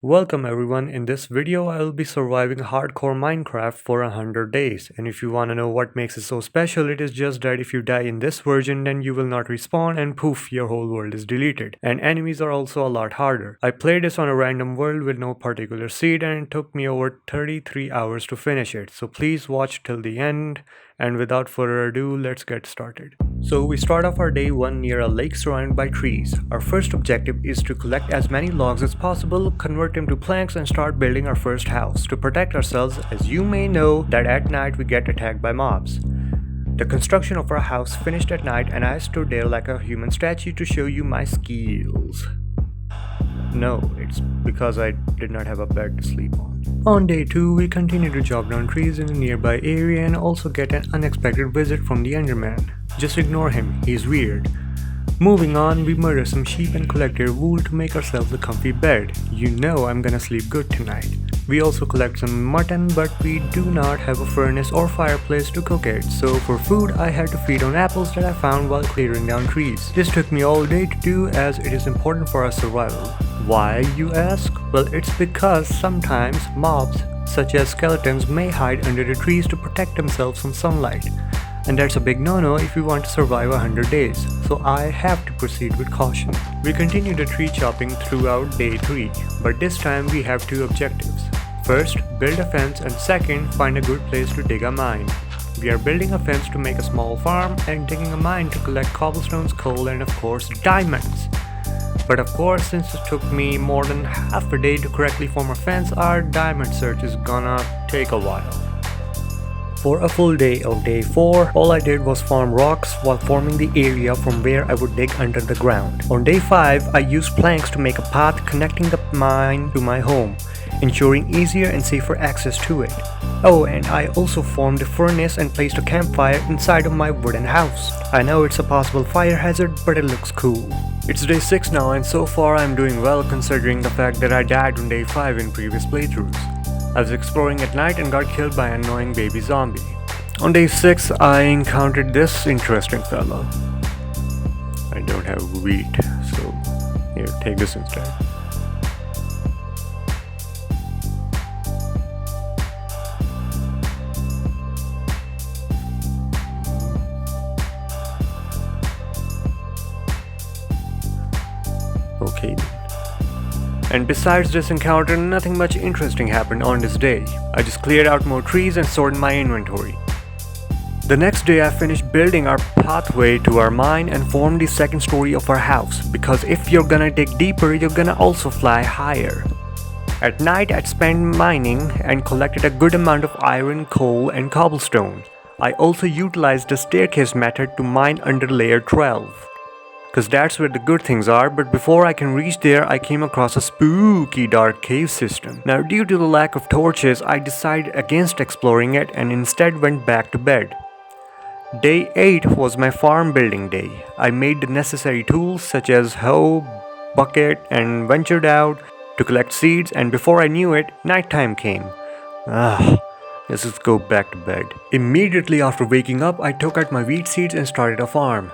Welcome everyone. In this video, I will be surviving hardcore Minecraft for 100 days. And if you want to know what makes it so special, it is just that if you die in this version, then you will not respawn and poof, your whole world is deleted. And enemies are also a lot harder. I played this on a random world with no particular seed and it took me over 33 hours to finish it. So please watch till the end. And without further ado, let's get started. So we start off our day 1 near a lake surrounded by trees. Our first objective is to collect as many logs as possible, convert them to planks and start building our first house. To protect ourselves, as you may know that at night we get attacked by mobs. The construction of our house finished at night and I stood there like a human statue to show you my skills. No, it's because I did not have a bed to sleep on. On day 2, we continue to chop down trees in a nearby area and also get an unexpected visit from the Enderman. Just ignore him, he's weird. Moving on, we murder some sheep and collect their wool to make ourselves a comfy bed. You know I'm gonna sleep good tonight. We also collect some mutton, but we do not have a furnace or fireplace to cook it, so for food I had to feed on apples that I found while clearing down trees. This took me all day to do as it is important for our survival. Why, you ask? Well, it's because sometimes mobs, such as skeletons, may hide under the trees to protect themselves from sunlight. And that's a big no-no if we want to survive 100 days, so I have to proceed with caution. We continue the tree chopping throughout day 3, but this time we have 2 objectives. First, build a fence, and second, find a good place to dig a mine. We are building a fence to make a small farm and digging a mine to collect cobblestones, coal, and of course diamonds. But of course, since it took me more than half a day to correctly form a fence, our diamond search is gonna take a while. For a full day of day 4, all I did was farm rocks while forming the area from where I would dig under the ground. On day 5, I used planks to make a path connecting the mine to my home, ensuring easier and safer access to it. Oh, and I also formed a furnace and placed a campfire inside of my wooden house. I know it's a possible fire hazard, but it looks cool. It's day 6 now and so far I'm doing well considering the fact that I died on day 5 in previous playthroughs. I was exploring at night and got killed by an annoying baby zombie. On day 6 I encountered this interesting fellow. I don't have wheat, so here, take this instead. Okay. And besides this encounter, nothing much interesting happened on this day. I just cleared out more trees and sorted my inventory. The next day I finished building our pathway to our mine and formed the second story of our house, because if you're gonna dig deeper, you're gonna also fly higher. At night I'd spent mining and collected a good amount of iron, coal, and cobblestone. I also utilized the staircase method to mine under layer 12. Cause that's where the good things are, but before I can reach there I came across a spooky dark cave system. Now due to the lack of torches, I decided against exploring it and instead went back to bed. Day 8 was my farm building day. I made the necessary tools such as hoe, bucket, and ventured out to collect seeds, and before I knew it, nighttime came. Let's just go back to bed. Immediately after waking up, I took out my wheat seeds and started a farm.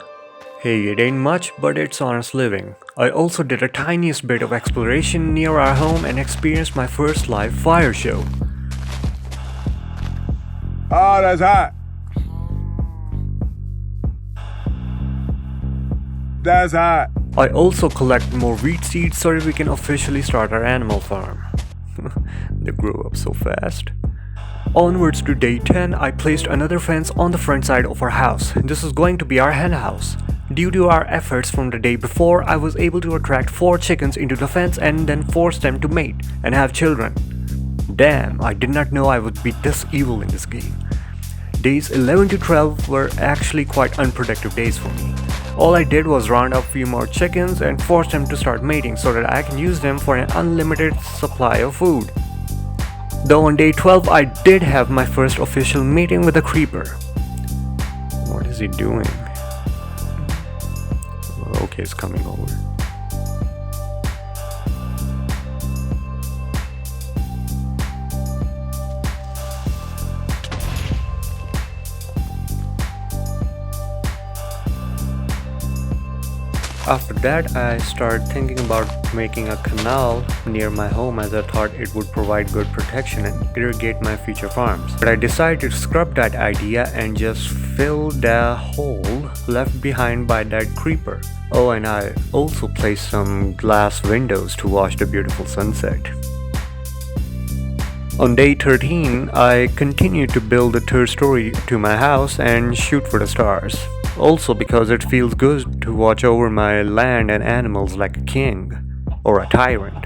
Hey, it ain't much, but it's honest living. I also did a tiniest bit of exploration near our home and experienced my first live fire show. Oh, that's hot. That's hot. I also collect more wheat seeds so that we can officially start our animal farm. They grow up so fast. Onwards to day 10, I placed another fence on the front side of our house. This is going to be our hen house. Due to our efforts from the day before, I was able to attract 4 chickens into the fence and then force them to mate and have children. Damn, I did not know I would be this evil in this game. Days 11 to 12 were actually quite unproductive days for me. All I did was round up a few more chickens and force them to start mating so that I can use them for an unlimited supply of food. Though on day 12 I did have my first official meeting with a creeper. What is he doing? Okay, it's coming over. After that, I started thinking about making a canal near my home as I thought it would provide good protection and irrigate my future farms. But I decided to scrap that idea and just fill the hole left behind by that creeper. Oh, and I also placed some glass windows to watch the beautiful sunset. On day 13, I continued to build a third story to my house and shoot for the stars. Also because it feels good to watch over my land and animals like a king or a tyrant.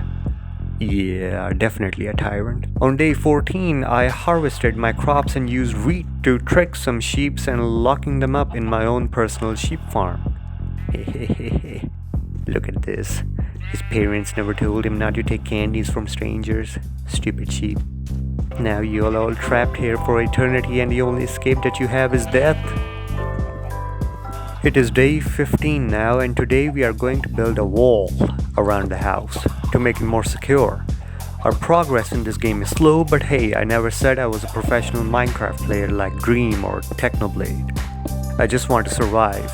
Yeah, definitely a tyrant. On day 14, I harvested my crops and used wheat to trick some sheep and locking them up in my own personal sheep farm. Hehehe. Look at this. His parents never told him not to take candies from strangers. Stupid sheep. Now you're all trapped here for eternity and the only escape that you have is death. It is day 15 now, and today we are going to build a wall around the house to make it more secure. Our progress in this game is slow, but hey, I never said I was a professional Minecraft player like Dream or Technoblade. I just want to survive.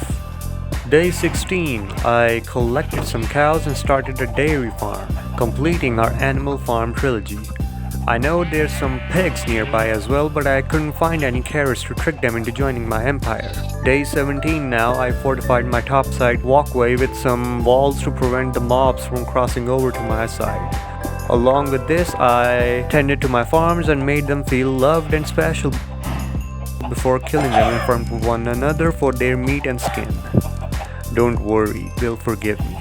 Day 16, I collected some cows and started a dairy farm, completing our animal farm trilogy. I know there's some pigs nearby as well, but I couldn't find any carrots to trick them into joining my empire. Day 17 now, I fortified my topside walkway with some walls to prevent the mobs from crossing over to my side. Along with this, I tended to my farms and made them feel loved and special before killing them in front of one another for their meat and skin. Don't worry, they'll forgive me.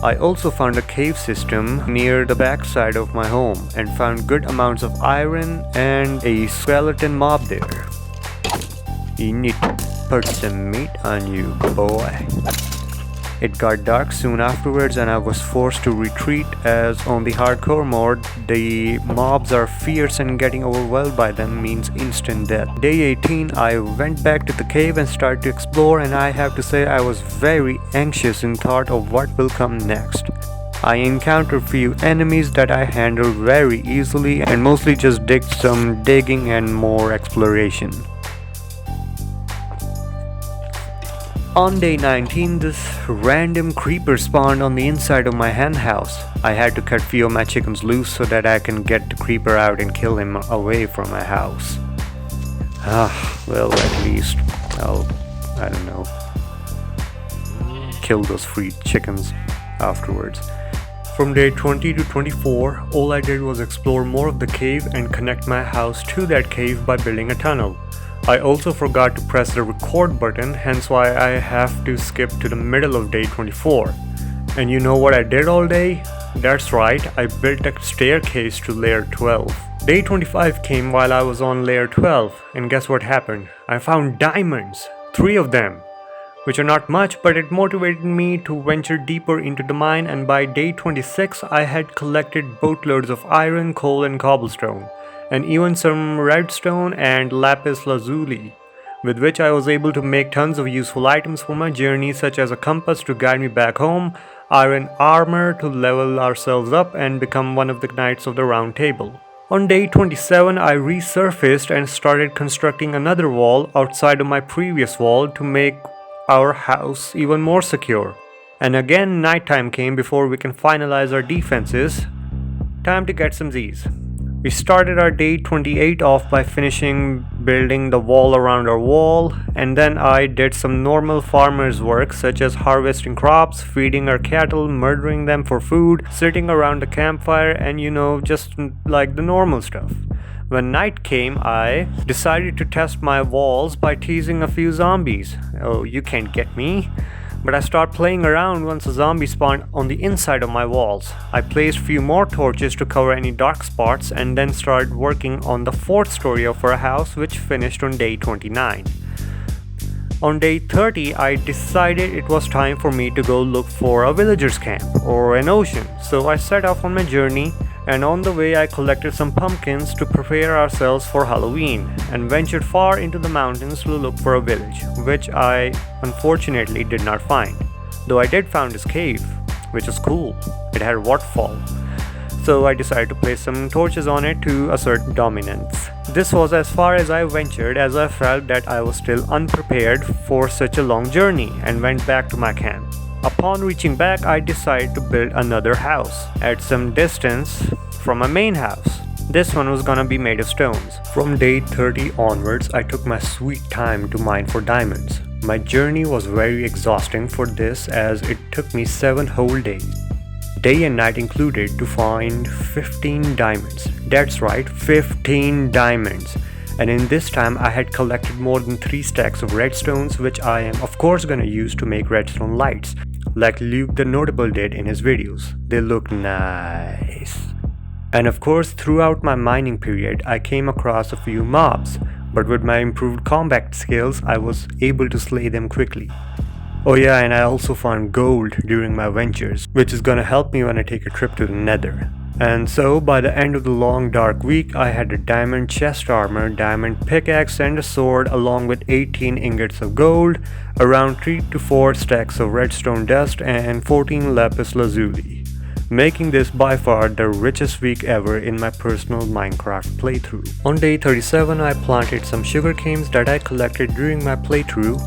I also found a cave system near the backside of my home and found good amounts of iron and a skeleton mob there. You need to put some meat on you, boy. It got dark soon afterwards and I was forced to retreat as on the hardcore mode, the mobs are fierce and getting overwhelmed by them means instant death. Day 18, I went back to the cave and started to explore, and I have to say I was very anxious in thought of what will come next. I encountered few enemies that I handled very easily and mostly just did some digging and more exploration. On day 19, this random creeper spawned on the inside of my hen house. I had to cut few of my chickens loose so that I can get the creeper out and kill him away from my house. Well, at least I don't know, kill those free chickens afterwards. From day 20 to 24, all I did was explore more of the cave and connect my house to that cave by building a tunnel. I also forgot to press the record button, hence why I have to skip to the middle of day 24. And you know what I did all day? That's right, I built a staircase to layer 12. Day 25 came while I was on layer 12, and guess what happened? I found diamonds, 3 of them, which are not much, but it motivated me to venture deeper into the mine, and by day 26 I had collected boatloads of iron, coal and cobblestone, and even some redstone and lapis lazuli, with which I was able to make tons of useful items for my journey, such as a compass to guide me back home, iron armor to level ourselves up and become one of the Knights of the Round Table. On day 27, I resurfaced and started constructing another wall outside of my previous wall to make our house even more secure. And again, nighttime came before we can finalize our defenses. Time to get some Z's. We started our day 28 off by finishing building the wall around our wall, and then I did some normal farmer's work such as harvesting crops, feeding our cattle, murdering them for food, sitting around the campfire, and just like the normal stuff. When night came, I decided to test my walls by teasing a few zombies. Oh, you can't get me. But I started playing around once a zombie spawned on the inside of my walls. I placed few more torches to cover any dark spots and then started working on the 4th story of our house, which finished on day 29. On day 30, I decided it was time for me to go look for a villager's camp or an ocean. So I set off on my journey, and on the way I collected some pumpkins to prepare ourselves for Halloween and ventured far into the mountains to look for a village, which I unfortunately did not find. Though I did find this cave, which is cool. It had a waterfall. So I decided to place some torches on it to assert dominance. This was as far as I ventured, as I felt that I was still unprepared for such a long journey and went back to my camp. Upon reaching back, I decided to build another house at some distance from my main house. This one was gonna be made of stones. From day 30 onwards, I took my sweet time to mine for diamonds. My journey was very exhausting for this as it took me 7 whole days. Day and night included to find 15 diamonds. That's right, 15 diamonds. And in this time I had collected more than 3 stacks of redstones, which I am of course gonna use to make redstone lights, like Luke the Notable did in his videos. They look nice. And of course, throughout my mining period, I came across a few mobs, but with my improved combat skills, I was able to slay them quickly. Oh yeah, and I also found gold during my ventures, which is gonna help me when I take a trip to the Nether. And so, by the end of the long dark week, I had a diamond chest armor, diamond pickaxe and a sword along with 18 ingots of gold, around 3 to 4 stacks of redstone dust and 14 lapis lazuli, making this by far the richest week ever in my personal Minecraft playthrough. On day 37, I planted some sugar canes that I collected during my playthrough.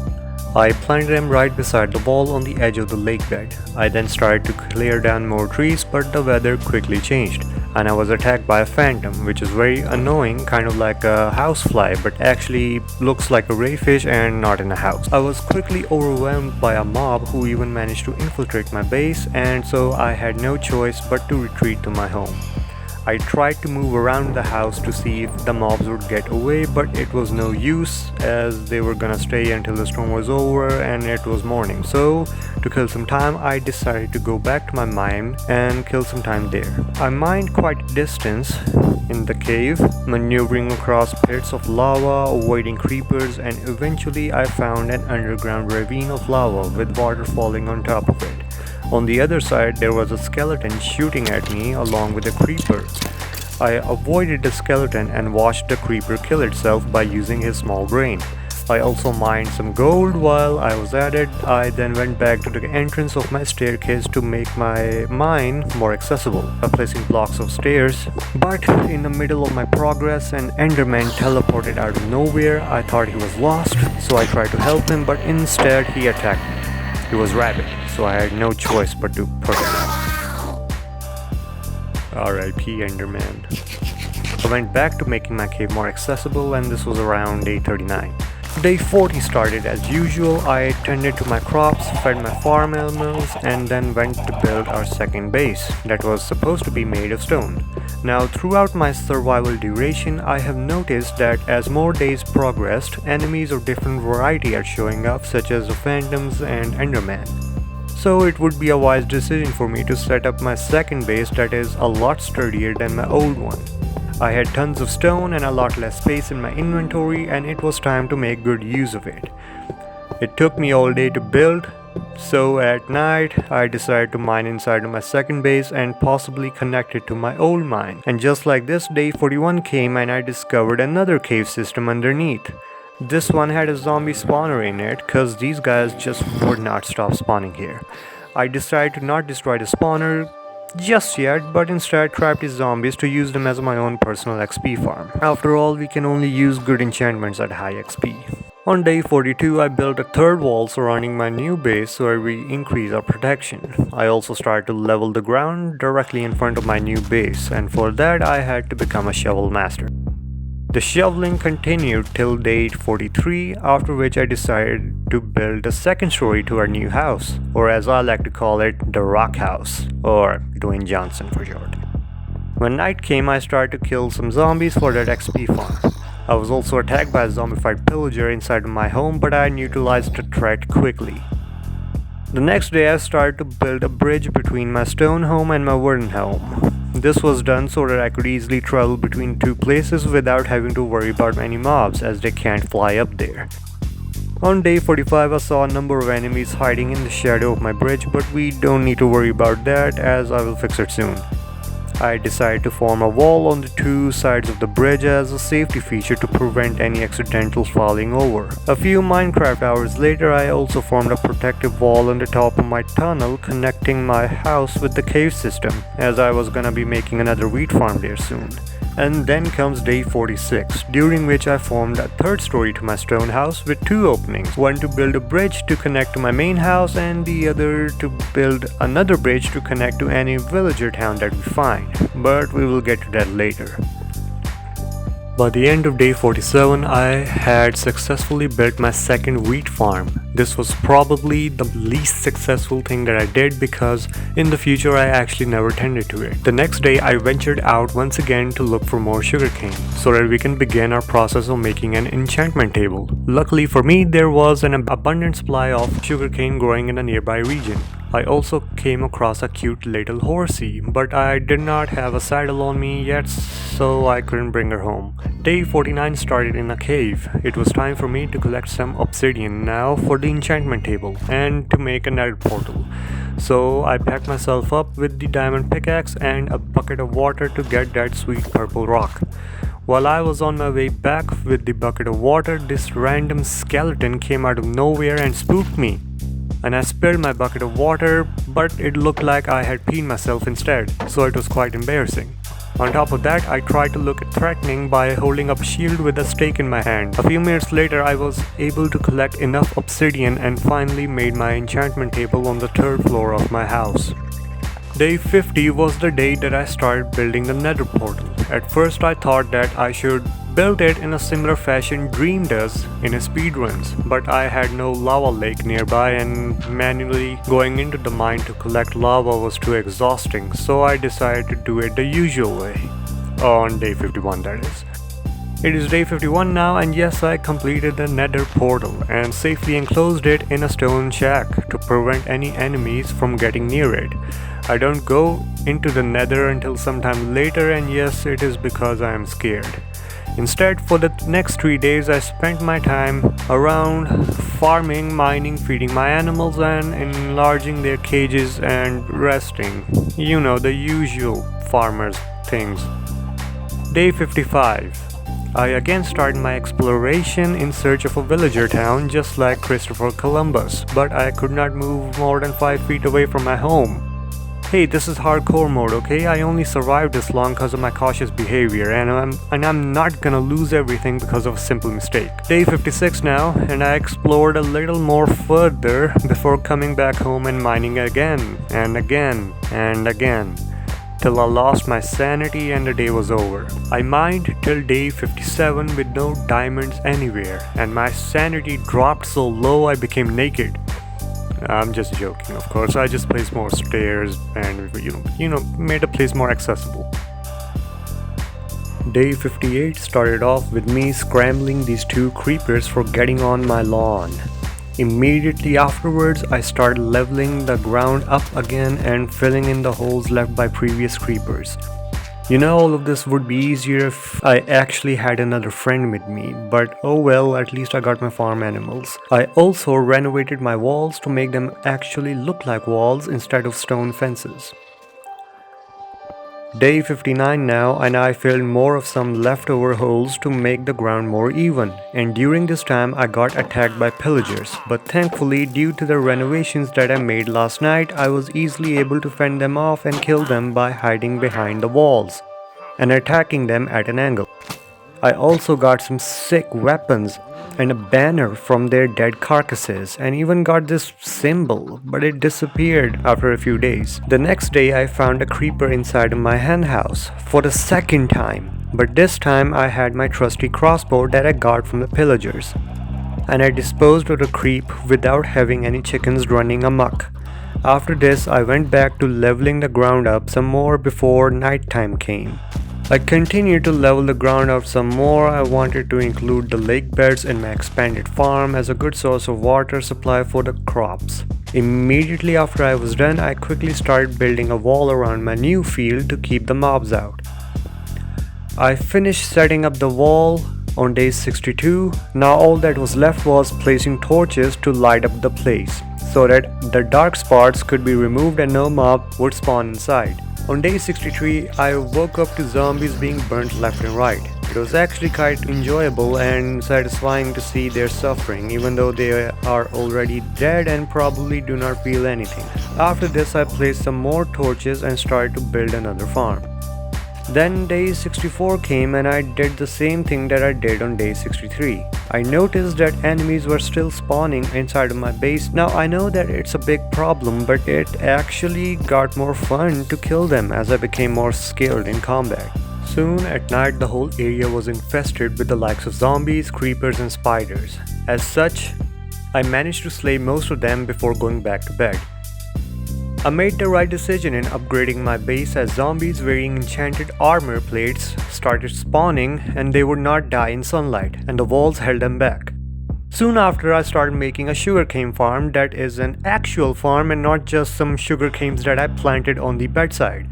I planted them right beside the wall on the edge of the lake bed. I then started to clear down more trees, but the weather quickly changed and I was attacked by a phantom, which is very annoying, kind of like a housefly, but actually looks like a rayfish and not in a house. I was quickly overwhelmed by a mob who even managed to infiltrate my base, and so I had no choice but to retreat to my home. I tried to move around the house to see if the mobs would get away, but it was no use as they were gonna stay until the storm was over and it was morning. So, to kill some time, I decided to go back to my mine and kill some time there. I mined quite a distance in the cave, maneuvering across pits of lava, avoiding creepers, and eventually I found an underground ravine of lava with water falling on top of it. On the other side, there was a skeleton shooting at me along with a creeper. I avoided the skeleton and watched the creeper kill itself by using his small brain. I also mined some gold while I was at it. I then went back to the entrance of my staircase to make my mine more accessible by placing blocks of stairs. But in the middle of my progress, an enderman teleported out of nowhere. I thought he was lost, so I tried to help him, but instead he attacked me. He was rabid, so I had no choice but to push him. R.I.P. Enderman. I went back to making my cave more accessible, and this was around day 39. Day 40 started as usual. I tended to my crops, fed my farm animals, and then went to build our second base that was supposed to be made of stone. Now, throughout my survival duration, I have noticed that as more days progressed, enemies of different variety are showing up, such as the phantoms and enderman. So it would be a wise decision for me to set up my second base that is a lot sturdier than my old one. I had tons of stone and a lot less space in my inventory, and it was time to make good use of it. It took me all day to build, so at night I decided to mine inside of my second base and possibly connect it to my old mine. And just like this, day 41 came and I discovered another cave system underneath. This one had a zombie spawner in it cause these guys just would not stop spawning here. I decided to not destroy the spawner just yet, but instead trapped these zombies to use them as my own personal XP farm. After all, we can only use good enchantments at high XP. On day 42, I built a third wall surrounding my new base where we increase our protection. I also started to level the ground directly in front of my new base, and for that I had to become a shovel master. The shoveling continued till day 43, after which I decided to build a second story to our new house, or as I like to call it, the Rock House, or Dwayne Johnson for short. When night came, I started to kill some zombies for that XP farm. I was also attacked by a zombified pillager inside of my home, but I neutralized the threat quickly. The next day I started to build a bridge between my stone home and my wooden home. This was done so that I could easily travel between two places without having to worry about any mobs, as they can't fly up there. On day 45 I saw a number of enemies hiding in the shadow of my bridge, but we don't need to worry about that as I will fix it soon. I decided to form a wall on the two sides of the bridge as a safety feature to prevent any accidental falling over. A few Minecraft hours later, I also formed a protective wall on the top of my tunnel connecting my house with the cave system, as I was gonna be making another wheat farm there soon. And then comes day 46, during which I formed a third story to my stone house with two openings, one to build a bridge to connect to my main house and the other to build another bridge to connect to any villager town that we find, but we will get to that later. By the end of day 47, I had successfully built my second wheat farm. This was probably the least successful thing that I did because in the future I actually never tended to it. The next day I ventured out once again to look for more sugarcane so that we can begin our process of making an enchantment table. Luckily for me, there was an abundant supply of sugarcane growing in a nearby region. I also came across a cute little horsey, but I did not have a saddle on me yet, so I couldn't bring her home. Day 49 started in a cave. It was time for me to collect some obsidian now for the enchantment table and to make a nether portal. So I packed myself up with the diamond pickaxe and a bucket of water to get that sweet purple rock. While I was on my way back with the bucket of water, this random skeleton came out of nowhere and spooked me. And I spilled my bucket of water, but it looked like I had peed myself instead, so it was quite embarrassing. On top of that, I tried to look threatening by holding up a shield with a stake in my hand. A few minutes later, I was able to collect enough obsidian and finally made my enchantment table on the third floor of my house. Day 50 was the day that I started building the nether portal. At first I thought that I should build it in a similar fashion Dream does in his speedruns, but I had no lava lake nearby and manually going into the mine to collect lava was too exhausting, so I decided to do it the usual way. On day 51 that is. It is day 51 now, and yes, I completed the nether portal and safely enclosed it in a stone shack to prevent any enemies from getting near it. I don't go into the nether until sometime later, and yes, it is because I am scared. Instead, for the next 3 days, I spent my time around farming, mining, feeding my animals, and enlarging their cages and resting. You know, the usual farmers things. Day 55. I again started my exploration in search of a villager town just like Christopher Columbus, but I could not move more than 5 feet away from my home. Hey, this is hardcore mode, okay? I only survived this long because of my cautious behavior, and I'm not gonna lose everything because of a simple mistake. Day 56 now, and I explored a little more further before coming back home and mining again, and again, and again, till I lost my sanity and the day was over. I mined till day 57 with no diamonds anywhere, and my sanity dropped so low I became naked. I'm just joking, of course. I just placed more stairs and made the place more accessible. Day 58 started off with me scrambling these 2 creepers for getting on my lawn. Immediately afterwards, I started leveling the ground up again and filling in the holes left by previous creepers. You know, all of this would be easier if I actually had another friend with me, but oh well, at least I got my farm animals. I also renovated my walls to make them actually look like walls instead of stone fences. Day 59 now, and I filled more of some leftover holes to make the ground more even, and during this time I got attacked by pillagers, but thankfully due to the renovations that I made last night, I was easily able to fend them off and kill them by hiding behind the walls and attacking them at an angle. I also got some sick weapons and a banner from their dead carcasses, and even got this symbol, but it disappeared after a few days. The next day I found a creeper inside of my hen house for the second time, but this time I had my trusty crossbow that I got from the pillagers, and I disposed of the creep without having any chickens running amok. After this I went back to leveling the ground up some more before nighttime came. I continued to level the ground out some more. I wanted to include the lake beds in my expanded farm as a good source of water supply for the crops. Immediately after I was done, I quickly started building a wall around my new field to keep the mobs out. I finished setting up the wall on day 62. Now all that was left was placing torches to light up the place so that the dark spots could be removed and no mob would spawn inside. On day 63, I woke up to zombies being burnt left and right. It was actually quite enjoyable and satisfying to see their suffering, even though they are already dead and probably do not feel anything. After this, I placed some more torches and started to build another farm. Then day 64 came and I did the same thing that I did on day 63. I noticed that enemies were still spawning inside of my base. Now I know that it's a big problem, but it actually got more fun to kill them as I became more skilled in combat. Soon at night the whole area was infested with the likes of zombies, creepers and spiders. As such, I managed to slay most of them before going back to bed. I made the right decision in upgrading my base as zombies wearing enchanted armor plates started spawning and they would not die in sunlight and the walls held them back. Soon after I started making a sugarcane farm that is an actual farm and not just some sugarcanes that I planted on the bedside.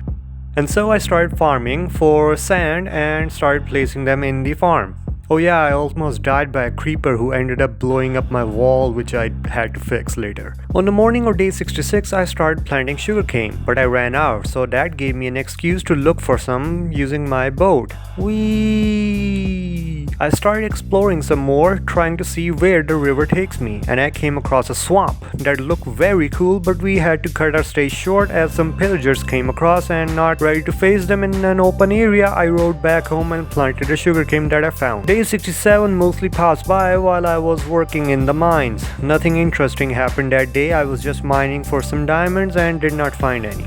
And so I started farming for sand and started placing them in the farm. Oh yeah, I almost died by a creeper who ended up blowing up my wall, which I had to fix later. On the morning of day 66, I started planting sugarcane, but I ran out, so that gave me an excuse to look for some using my boat. Whee! I started exploring some more, trying to see where the river takes me, and I came across a swamp that looked very cool, but we had to cut our stay short as some pillagers came across, and not ready to face them in an open area, I rode back home and planted a sugarcane that I found. Day 67 mostly passed by while I was working in the mines. Nothing interesting happened that day. I was just mining for some diamonds and did not find any.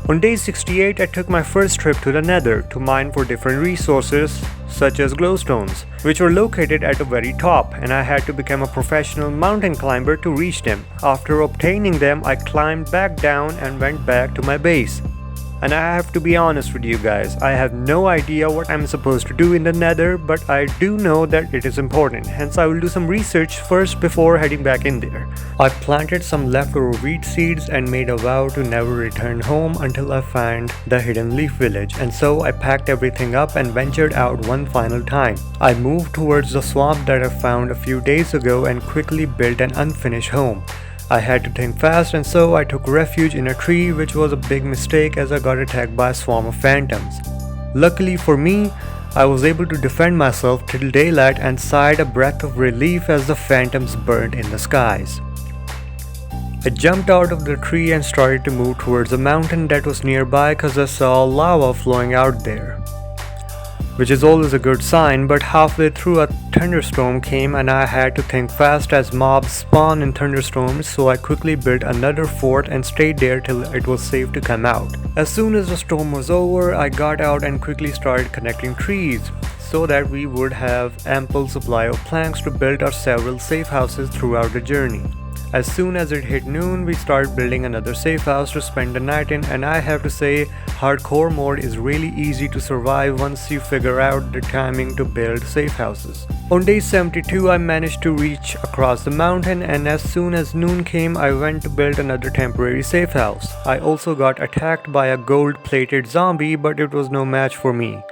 On day 68, I took my first trip to the Nether to mine for different resources such as glowstones, which were located at the very top, and I had to become a professional mountain climber to reach them. After obtaining them, I climbed back down and went back to my base. And I have to be honest with you guys, I have no idea what I'm supposed to do in the Nether, but I do know that it is important, hence I will do some research first before heading back in there. I planted some leftover wheat seeds and made a vow to never return home until I find the hidden leaf village, and so I packed everything up and ventured out one final time. I moved towards the swamp that I found a few days ago and quickly built an unfinished home. I had to think fast, and so I took refuge in a tree, which was a big mistake as I got attacked by a swarm of phantoms. Luckily for me, I was able to defend myself till daylight and sighed a breath of relief as the phantoms burned in the skies. I jumped out of the tree and started to move towards a mountain that was nearby because I saw lava flowing out there, which is always a good sign, but halfway through a thunderstorm came and I had to think fast as mobs spawn in thunderstorms, so I quickly built another fort and stayed there till it was safe to come out. As soon as the storm was over, I got out and quickly started connecting trees so that we would have ample supply of planks to build our several safe houses throughout the journey. As soon as it hit noon, we started building another safe house to spend the night in, and I have to say, hardcore mode is really easy to survive once you figure out the timing to build safe houses. On day 72, I managed to reach across the mountain, and as soon as noon came, I went to build another temporary safe house. I also got attacked by a gold-plated zombie, but it was no match for me.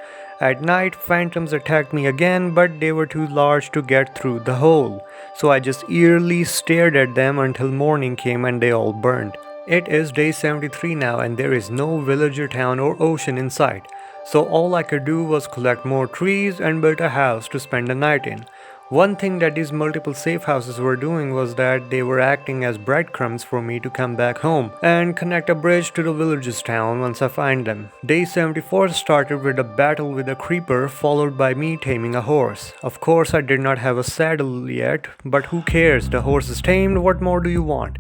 At night, phantoms attacked me again, but they were too large to get through the hole, so I just eerily stared at them until morning came and they all burned. It is day 73 now and there is no villager town or ocean in sight, so all I could do was collect more trees and build a house to spend the night in. One thing that these multiple safe houses were doing was that they were acting as breadcrumbs for me to come back home and connect a bridge to the village's town once I find them. Day 74 started with a battle with a creeper followed by me taming a horse. Of course I did not have a saddle yet, but who cares, the horse is tamed, what more do you want?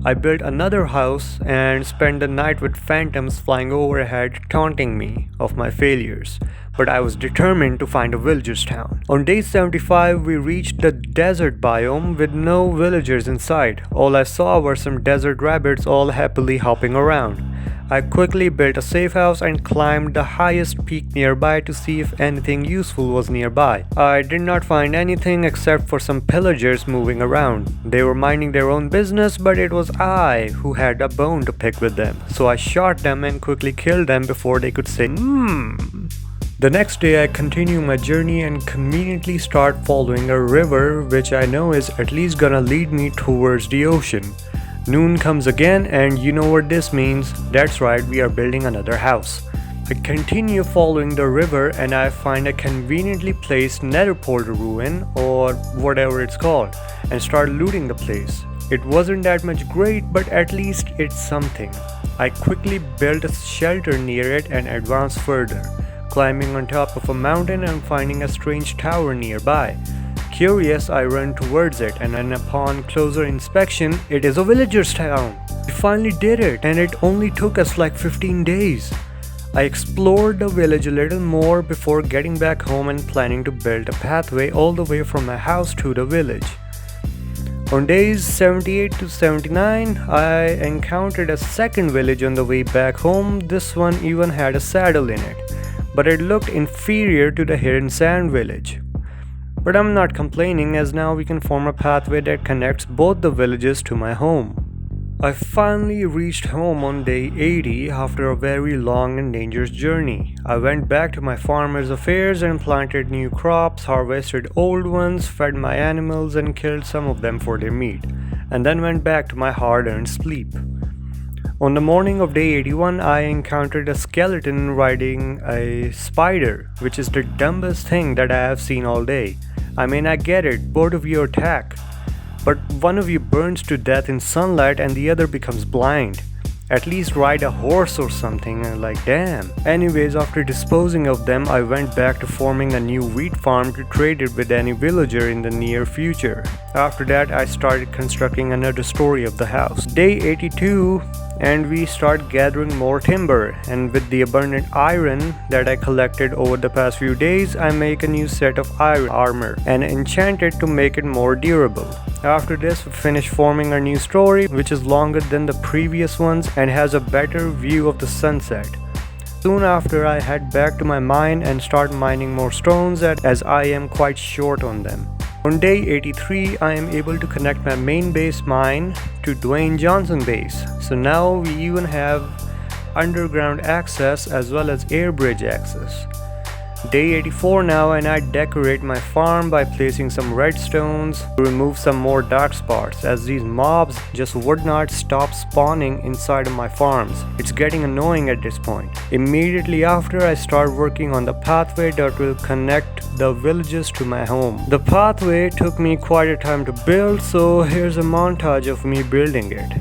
I built another house and spent the night with phantoms flying overhead taunting me of my failures, but I was determined to find a villager's town. On day 75, we reached the desert biome with no villagers in sight. All I saw were some desert rabbits all happily hopping around. I quickly built a safe house and climbed the highest peak nearby to see if anything useful was nearby. I did not find anything except for some pillagers moving around. They were minding their own business, but it was I who had a bone to pick with them, so I shot them and quickly killed them before they could say The next day I continue my journey and conveniently start following a river which I know is at least gonna lead me towards the ocean. Noon comes again and you know what this means. That's right, we are building another house. I continue following the river and I find a conveniently placed nether portal ruin or whatever it's called and start looting the place. It wasn't that much great, but at least it's something. I quickly built a shelter near it and advanced further, climbing on top of a mountain and finding a strange tower nearby. Curious, I ran towards it, and then upon closer inspection, it is a villager's town. We finally did it, and it only took us like 15 days. I explored the village a little more before getting back home and planning to build a pathway all the way from my house to the village. On days 78 to 79, I encountered a second village on the way back home. This one even had a saddle in it, but it looked inferior to the hidden sand village. But I'm not complaining, as now we can form a pathway that connects both the villages to my home. I finally reached home on day 80 after a very long and dangerous journey. I went back to my farmer's affairs and planted new crops, harvested old ones, fed my animals and killed some of them for their meat, and then went back to my hard-earned sleep. On the morning of day 81, I encountered a skeleton riding a spider, which is the dumbest thing that I have seen all day. I mean, I get it, both of you attack, but one of you burns to death in sunlight and the other becomes blind. At least ride a horse or something, like damn. Anyways, after disposing of them, I went back to forming a new wheat farm to trade it with any villager in the near future. After that, I started constructing another story of the house. Day 82, and we start gathering more timber, and with the abundant iron that I collected over the past few days, I make a new set of iron armor and enchant it to make it more durable. After this, we finish forming our new story, which is longer than the previous ones and has a better view of the sunset. Soon after, I head back to my mine and start mining more stones as I am quite short on them. On day 83, I am able to connect my main base mine to Dwayne Johnson base. So now we even have underground access as well as air bridge access. Day 84 now, and I decorate my farm by placing some redstones to remove some more dark spots, as these mobs just would not stop spawning inside of my farms. It's getting annoying at this point. Immediately after, I start working on the pathway that will connect the villages to my home. The pathway took me quite a time to build, so here's a montage of me building it.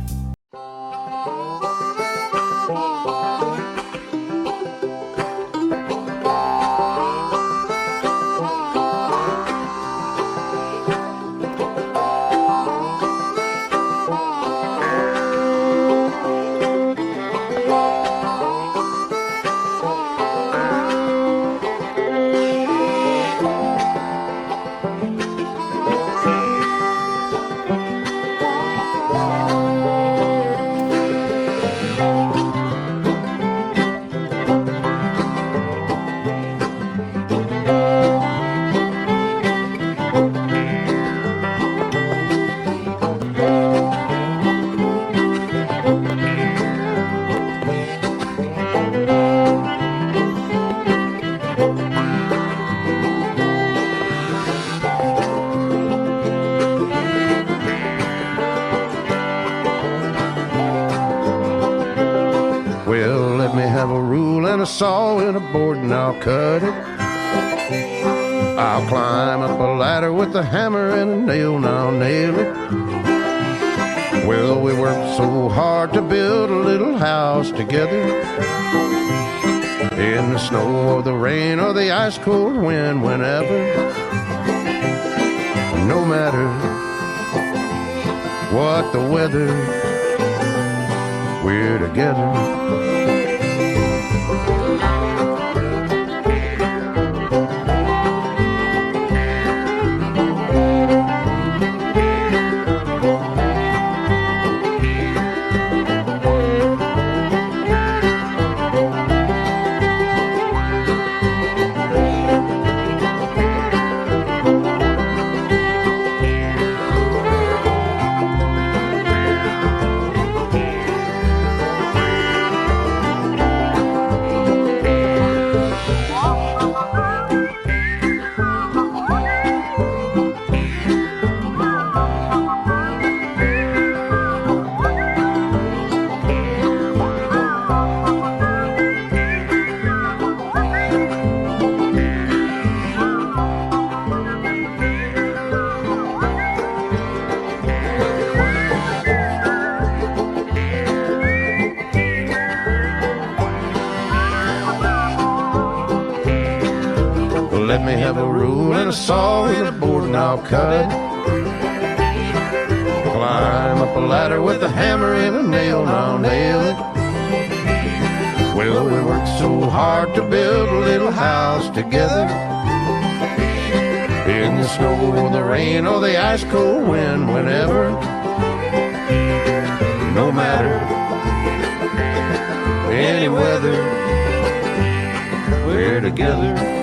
Well, let me have a rule and a saw and a board and I'll cut it. I'll climb up a ladder with a hammer and a nail and I'll nail it. Well, we worked so hard to build a little house together. In the snow or the rain or the ice cold wind, whenever. No matter what the weather, we're together. Let me have a rule and a saw and a board and I'll cut. Climb up a ladder with a hammer and a nail and I'll nail it. Well, we worked so hard to build a little house together. In the snow, the rain, or the ice cold wind, whenever. No matter any weather, we're together.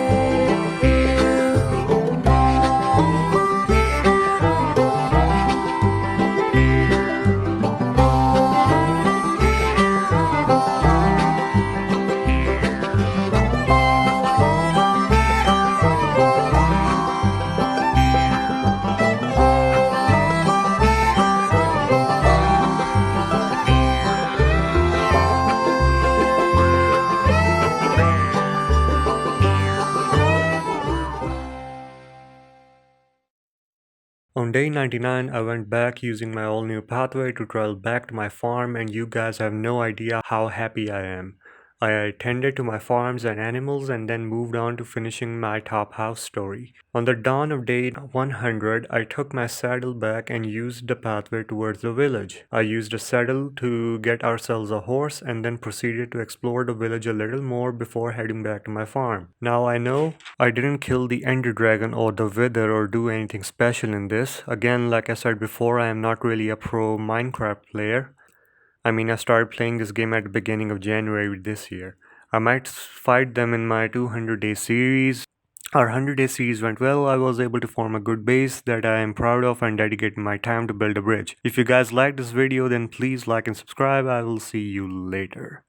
On day 99, I went back using my all new pathway to travel back to my farm, and you guys have no idea how happy I am. I attended to my farms and animals and then moved on to finishing my top house story. On the dawn of day 100, I took my saddle back and used the pathway towards the village. I used a saddle to get ourselves a horse and then proceeded to explore the village a little more before heading back to my farm. Now I know I didn't kill the ender dragon or the wither or do anything special in this. Again, like I said before, I am not really a pro Minecraft player. I started playing this game at the beginning of January this year. I might fight them in my 200-day series. Our 100-day series went well. I was able to form a good base that I am proud of and dedicated my time to build a bridge. If you guys like this video, then please like and subscribe. I will see you later.